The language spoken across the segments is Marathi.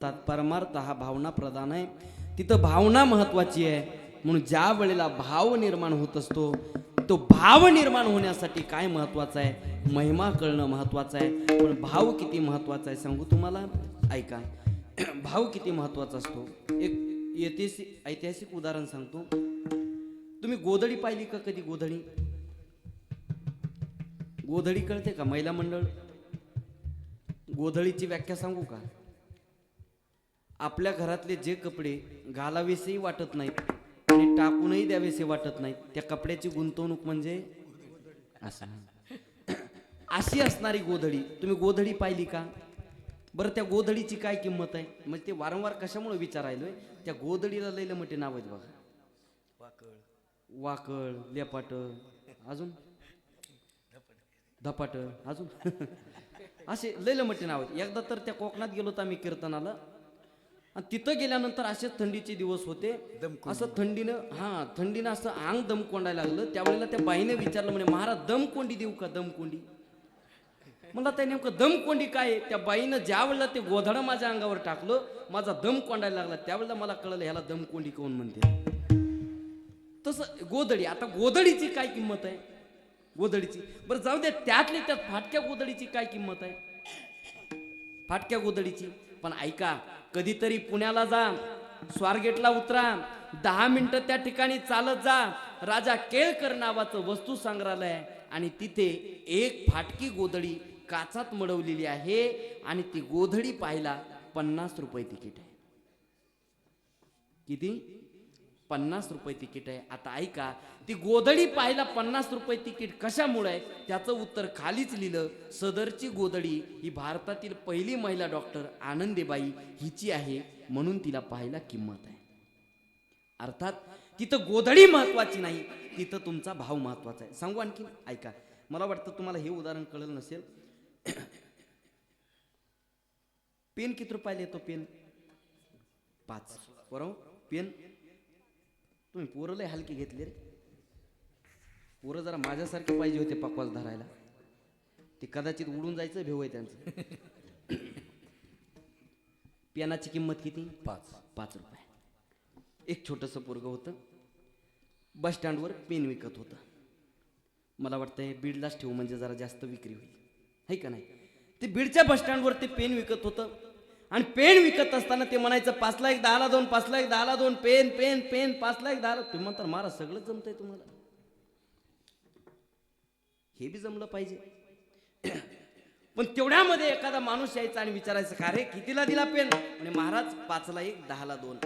परमार्थ हा भावना प्रधान आहे. तिथं भावना महत्वाची आहे. म्हणून ज्या वेळेला भाव निर्माण होत असतो, तो भाव निर्माण होण्यासाठी काय महत्वाचं आहे, महिमा कळणं महत्वाचं आहे. पण भाव किती महत्वाचा आहे सांगू तुम्हाला, ऐका. भाव किती महत्वाचा असतो. एक ऐतिहासिक उदाहरण सांगतो. तुम्ही गोधडी पाहिली का कधी? गोधडी गोधडी कळते का? महिला मंडळ, गोधडीची व्याख्या सांगू का? आपल्या घरातले जे कपडे घालावेसेही वाटत नाहीत आणि टाकूनही द्यावेसे वाटत नाहीत, त्या कपड्याची गुंतवणूक म्हणजे असं. अशी असणारी गोधडी. तुम्ही गोधडी पाहिली का? बरं, त्या गोधडीची काय किंमत आहे? म्हणजे ते वारंवार कशामुळे विचारायलोय, त्या गोधडीला लैलं मोठे नाव आहेत बघा. वाकळ, लेपाट, अजून धपाट, अजून असे लैलं मोठे नाव आहेत. एकदा तर त्या कोकणात गेलो तर आम्ही कीर्तनाला, आणि तिथं गेल्यानंतर असेच थंडीचे दिवस होते. असं थंडीनं असं अंग दमकोंडायला लागलं. त्यावेळेला त्या बाईने विचारलं, म्हणे महाराज दमकोंडी देऊ का? दमकोंडी. मला त्या नेमकं दमकोंडी काय? त्या बाईनं ज्या वेळेला ते गोधडं माझ्या अंगावर टाकलं, माझा दम कोंडायला लागला. त्यावेळेला मला कळलं ह्याला दमकोंडी कोण म्हणते. तसं गोधडी. आता गोधडीची काय किंमत आहे? गोधडीची बरं जाऊ दे, त्यातली त्यात फाटक्या गोधडीची काय किंमत आहे? फाटक्या गोधडीची. पण ऐका, कधीतरी पुण्याला जा, स्वारगेटला उतरा, 10 मिनिटं त्या ठिकाणी चालत जा. राजा केळकर नावाचं वस्तू संग्रहालय आहे, आणि तिथे एक फाटकी गोधडी काचात मडवलेली आहे, आणि ती गोधडी पाहायला 50 रुपये तिकीट आहे. किती? 50 रुपये तिकीट आहे. आता ऐका, ती गोधडी पाहायला 50 रुपये तिकीट कशामुळे आहे? त्याचं उत्तर खालीच लिहिलं. सदरची गोधडी ही भारतातील पहिली महिला डॉक्टर आनंदीबाई हिची आहे, म्हणून तिला पाहायला किंमत आहे. अर्थात तिथं गोधडी महत्वाची नाही, तिथं तुमचा भाव महत्वाचा आहे. सांगू आणखी, ऐका. मला वाटतं तुम्हाला हे उदाहरण कळलं नसेल. पेन किती रुपयाला येतो? पेन 5. बरोबर. पेन तुम्ही पोरं लय हलकी घेतले रे. पोरं जरा माझ्यासारखे पाहिजे होते पकवास धरायला. ते कदाचित उडून जायचं भेव आहे त्यांचं. पेनाची किंमत किती? 5 रुपये. एक छोटंसं पोरगं होतं, बस स्टँडवर पेन विकत होतं. मला वाटतंय बीडलाच ठेवू, म्हणजे जरा जास्त विक्री होईल, है का नाही? ते बीडच्या बस स्टँडवर ते पेन विकत होतं, आणि पेन विकत असताना ते म्हणायचं 5 ला 1 10 ला 2, 5 ला 1 10 ला 2, पेन पेन पेन 5 ला 1 10 ला. तुम्ही म्हणता महाराज सगळं जमतंय तुम्हाला, हे बी जमलं पाहिजे. पण तेवढ्यामध्ये एखादा माणूस यायचा आणि विचारायचं, का रे कितीला दिला पेन? म्हणजे महाराज 5 ला 1 10 ला 2.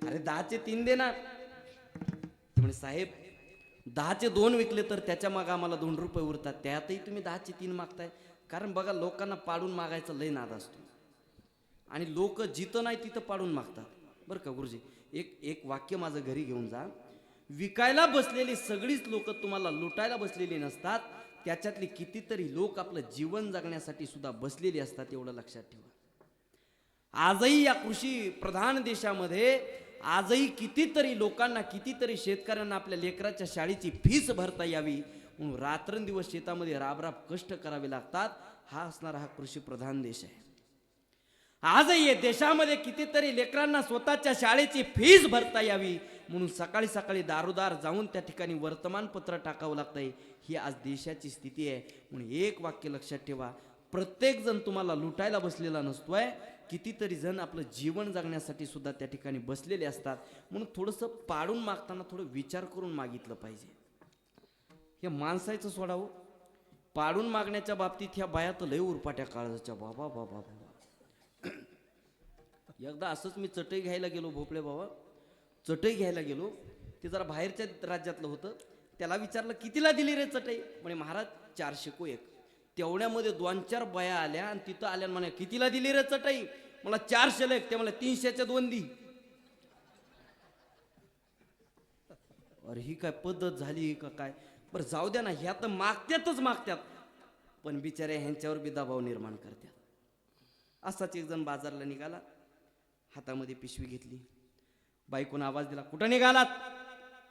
अरे 10चे 3 दे ना. ते म्हणे साहेब 10चे 2 विकले तर त्याच्या मागे आम्हाला 2 रुपये उरतात, त्यातही तुम्ही 10चे 3 मागताय. कारण बघा, लोकांना पाडून मागायचा लय नाद असतो, आणि लोक जिथं नाही तिथं पाडून मागतात. बरं का गुरुजी, एक वाक्य माझं घरी घेऊन जा. विकायला बसलेली सगळीच लोक तुम्हाला लुटायला बसलेली नसतात, त्याच्यातली कितीतरी लोक आपलं जीवन जगण्यासाठी सुद्धा बसलेली असतात, एवढं लक्षात ठेवा. आजही या कृषी प्रधान देशामध्ये आजही कितीतरी लोकांना, कितीतरी शेतकऱ्यांना आपल्या लेकराच्या शाळेची फीस भरता यावी म्हणून रात्रंदिवस शेतामध्ये राबराब कष्ट करावे लागतात. हा असणारा हा कृषी प्रधान देश आहे. आजही या देशामध्ये कितीतरी लेकरांना स्वतःच्या शाळेची फीस भरता यावी म्हणून सकाळी सकाळी दारोदार जाऊन त्या ठिकाणी वर्तमानपत्र टाकावं लागतंय. ही आज देशाची स्थिती आहे. म्हणून एक वाक्य लक्षात ठेवा, प्रत्येक जण तुम्हाला लुटायला बसलेला नसतोय, कितीतरी जण आपलं जीवन जगण्यासाठी सुद्धा त्या ठिकाणी बसलेले असतात. म्हणून थोडंसं पाडून मागताना थोडं विचार करून मागितलं पाहिजे. हे माणसाचं सोडावं, पाडून मागण्याच्या बाबतीत ह्या बाया तर लय उरपाट्या काळजाच्या. बाबा बाबा बाबा. एकदा असंच मी चटई घ्यायला गेलो, भोपळे बाबा चटई घ्यायला गेलो. ते जरा बाहेरच्या राज्यातलं होतं. त्याला विचारलं कितीला दिली रे चटई? म्हणे महाराज 400 को 1. तेवढ्यामध्ये 2-4 बाया आल्या, आणि तिथं आल्या म्हणे कितीला दिली रे चटई? मला 400 ला 1. ते मला 300च्या 2 दी. अरे ही काय पद्धत झाली का काय? बरं जाऊ द्या ना, ह्या तर मागत्यातच मागत्यात, पण बिचारे ह्यांच्यावर बी दबाव निर्माण करतात. असाच एक जण बाजारला निघाला, हातामध्ये पिशवी घेतली. बायकोनं आवाज दिला, कुठं निघालात?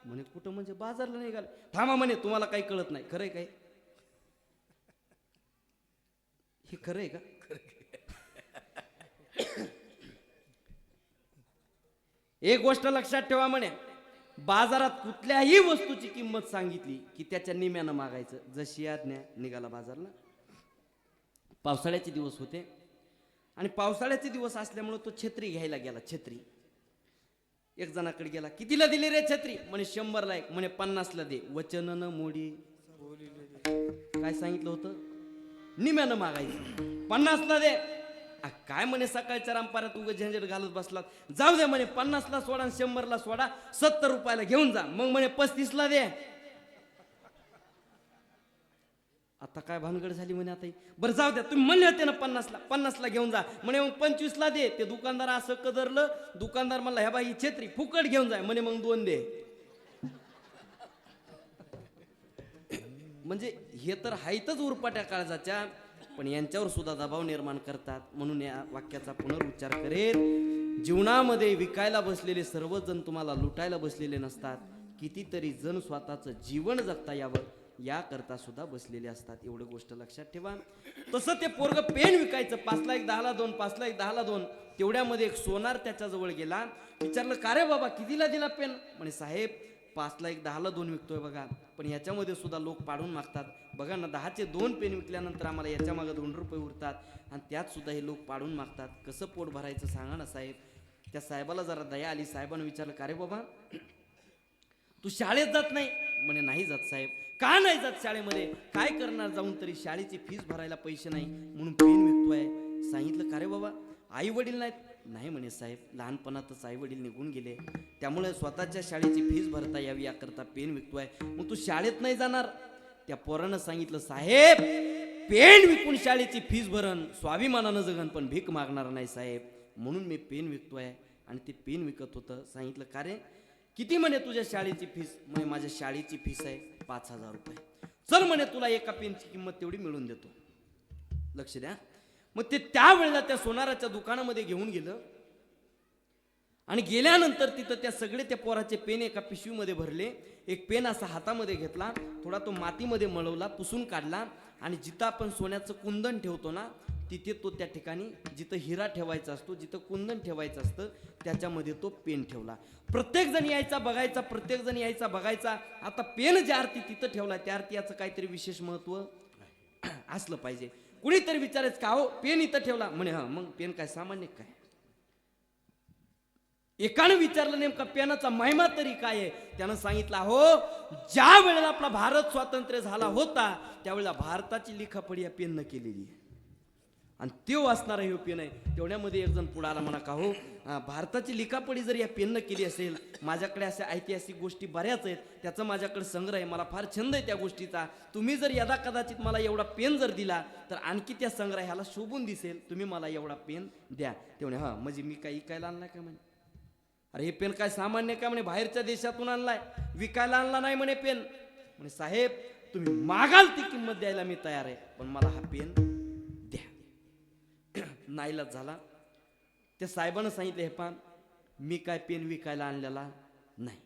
म्हणे कुठं म्हणजे बाजारला निघाला. थांबा म्हणे, तुम्हाला काही कळत नाही. खरंय काय? हे खरंय का? एक गोष्ट लक्षात ठेवा म्हणे, बाजारात कुठल्याही वस्तूची किंमत सांगितली की त्याच्या निम्यानं मागायचं. जशी आज्ञा निघाला बाजारला. पावसाळ्याचे दिवस होते आणि पावसाळ्याचे दिवस असल्यामुळे तो छत्री घ्यायला गेला. छत्री एक जणाकडे गेला. कितीला दिली रे छत्री? म्हणे 100ला एक. म्हणे 50ला दे. वचन न मोडी. काय सांगितलं होतं? निम्यानं मागायचं. 50ला दे. काय म्हणे सकाळच्या रामपारात उगा झंझट घालत बसलात. जाऊ दे म्हणे 50ला सोडा, 100ला सोडा, 70 रुपयाला घेऊन जा. मग म्हणे 35ला दे. आता काय भानगड झाली म्हणे आता. बरं जाऊ द्या, तुम्ही म्हणले होते ना 50ला घेऊन जा. म्हणे मग 25ला दे. ते दुकानदार असं कदरलं. दुकानदार म्हणला ह्या बाई छत्री फुकट घेऊन जाय. म्हणे मग 2 दे. म्हणजे हे तर हायतच उरपाट्या काळजाच्या, पण यांच्यावर सुद्धा दबाव निर्माण करतात. म्हणून या वाक्याचा पुनरुच्चार करेल. जीवनामध्ये विकायला बसलेले सर्वजण तुम्हाला लुटायला बसलेले नसतात. कितीतरी जण स्वतःचं जीवन जगता यावं याकरता सुद्धा बसलेले असतात. एवढं गोष्ट लक्षात ठेवा. तसं ते पोरग पेन विकायचं. 5ला एक 10ला 2, 5ला एक 10ला 2. तेवढ्यामध्ये एक सोनार त्याच्याजवळ गेला. विचारलं का रे बाबा कितीला दिला पेन? म्हणे साहेब 5ला एक 10ला 2 विकतोय बघा, पण ह्याच्यामध्ये सुद्धा लोक पाडून मागतात. बघा ना 10चे 2 पेन विकल्यानंतर आम्हाला याच्या मागे 2 रुपये उरतात आणि त्यात सुद्धा हे लोक पाडून मागतात. कसं पोट भरायचं सांगा ना साहेब. त्या साहेबाला जरा दया आली. साहेबानं विचारलं का रे बाबा तू शाळेत जात नाही? म्हणे नाही जात साहेब. का नाही जात शाळेमध्ये? काय करणार जाऊन, तरी शाळेची फीस भरायला पैसे नाही म्हणून पेन विकतोय. सांगितलं का रे बाबा आई वडील नाहीत? नाही म्हणे साहेब, लहानपणातच आई वडील निघून गेले, त्यामुळे स्वतःच्या शाळेची फीस भरता यावी याकरता पेन विकतोय. मग तू शाळेत नाही जाणार? त्या पोरानं सांगितलं साहेब पेन विकून शाळेची फीस भरण, स्वाभिमानानं जगन, पण भीक मागणार नाही साहेब, म्हणून मी पेन विकतोय. आणि ते पेन विकत होतं. सांगितलं का रे किती? म्हणे तुझ्या शाळेची फीस? म्हणे माझ्या शाळेची फीस आहे 5,000 रुपये. चल म्हणे तुला एका पेनची किंमत तेवढी मिळून देतो. लक्ष द्या. मग ते त्यावेळेला त्या सोनाराच्या दुकानामध्ये घेऊन गेलं आणि गेल्यानंतर तिथं त्या सगळे त्या पोराचे पेन एका पिशवीमध्ये भरले. एक पेन असा हातामध्ये घेतला, थोडा तो मातीमध्ये मळवला, पुसून काढला आणि जिथं आपण सोन्याचं कुंदन ठेवतो ना तिथे तो त्या ठिकाणी जिथं हिरा ठेवायचा असतो, जिथं कुंदन ठेवायचं असतं त्याच्यामध्ये तो पेन ठेवला. प्रत्येक जण यायचा बघायचा, प्रत्येक जण यायचा बघायचा. आता पेन ज्या अर्थी तिथं ठेवला त्या अर्थी याचं काहीतरी विशेष महत्व असलं पाहिजे. कुणीतरी विचारायचं का हो पेन इथं ठेवला? म्हणे हा. मग पेन काय सामान्य काय? एकानं विचारलं नेमका पेनाचा महिमा तरी काय आहे? त्यानं सांगितलं हो ज्या वेळेला आपला भारत स्वातंत्र्य झाला होता त्यावेळेला भारताची लिखापडी या पेननं केलेली आहे आणि ते वाचणारा हे पेन आहे. तेवढ्यामध्ये एक जण पुढाला म्हणा का हो भारताची लिखापडी जर या पेननं केली असेल, माझ्याकडे अशा ऐतिहासिक गोष्टी बऱ्याच आहेत, त्याचा माझ्याकडे संग्रह आहे, मला फार छंद आहे त्या गोष्टीचा. तुम्ही जर यदा कदाचित मला एवढा पेन जर दिला तर आणखी त्या संग्रहाला शोभून दिसेल, तुम्ही मला एवढा पेन द्या. तेवढे हा म्हणजे मी काही विकायला आणलाय का? म्हणे अरे हे पेन काय सामान्य काय? म्हणे बाहेरच्या देशातून आणलाय, विकायला आणला नाही म्हणे पेन. म्हणे साहेब तुम्ही मागाल ती किंमत द्यायला मी तयार आहे, पण मला हा पेन द्या. नाईलाज झाला. त्या साहेबानं सांगितलं हे पहा मी काय पेन विकायला आणलेला नाही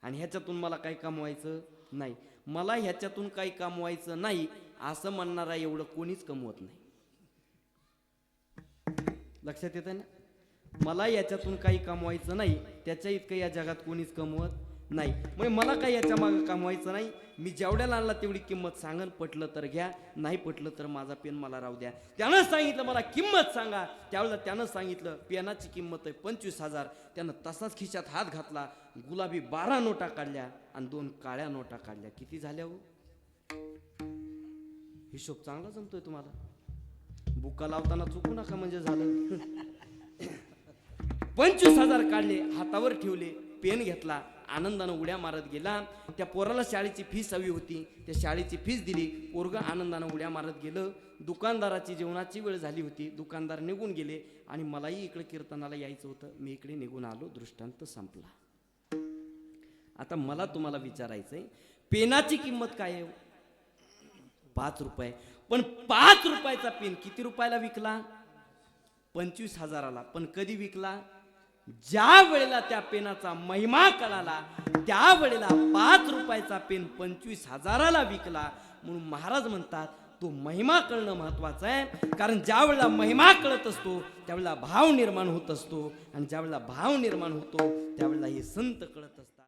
आणि ह्याच्यातून मला काही कमवायचं नाही, मला ह्याच्यातून काही कमवायचं नाही असं म्हणणारा एवढं कोणीच कमवत नाही. लक्षात येतं ना? मला याच्यातून काही कमवायचं नाही, त्याच्या इतकं या जगात कोणीच कमवत नाही. म्हणजे मला काही याच्या मागं कमवायचं नाही. मी जेवढ्याला आणला तेवढी किंमत सांगन, पटलं तर घ्या, नाही पटलं तर माझा पेन मला राहू द्या. त्यानं सांगितलं मला किंमत सांगा. त्यावेळेला त्यानं सांगितलं पेनाची किंमत आहे 25,000. त्यानं तसाच खिशात हात घातला, गुलाबी 12 नोटा काढल्या आणि 2 काळ्या नोटा काढल्या. किती झाल्या हो? हिशोब चांगला जमतोय तुम्हाला. बुका लावताना चुकू नका म्हणजे झालं. 25,000 काढले, हातावर ठेवले, पेन घेतला, आनंदानं उड्या मारत गेला. त्या पोराला शाळेची फीस हवी होती, त्या शाळेची फीस दिली. पोरग आनंदानं उड्या मारत गेलं. दुकानदाराची जेवणाची वेळ झाली होती, दुकानदार निघून गेले आणि मलाही इकडे कीर्तनाला यायचं होतं. मी इकडे निघून आलो. दृष्टांत संपला. आता मला तुम्हाला विचारायचंय पेनाची किंमत काय आहे? 5 रुपये. पण 5 रुपयाचा पेन किती रुपयाला विकला? 25,000ला. पण कधी विकला? ज्या वेळेला त्या पेनाचा महिमा कळाला त्यावेळेला 5 रुपयाचा पेन 25,000ला विकला. म्हणून महाराज म्हणतात तो महिमा कळणं महत्वाचं आहे. कारण ज्या वेळेला महिमा कळत असतो त्यावेळेला भाव निर्माण होत असतो, आणि ज्या वेळेला भाव निर्माण होतो त्यावेळेला हे संत कळत असतात.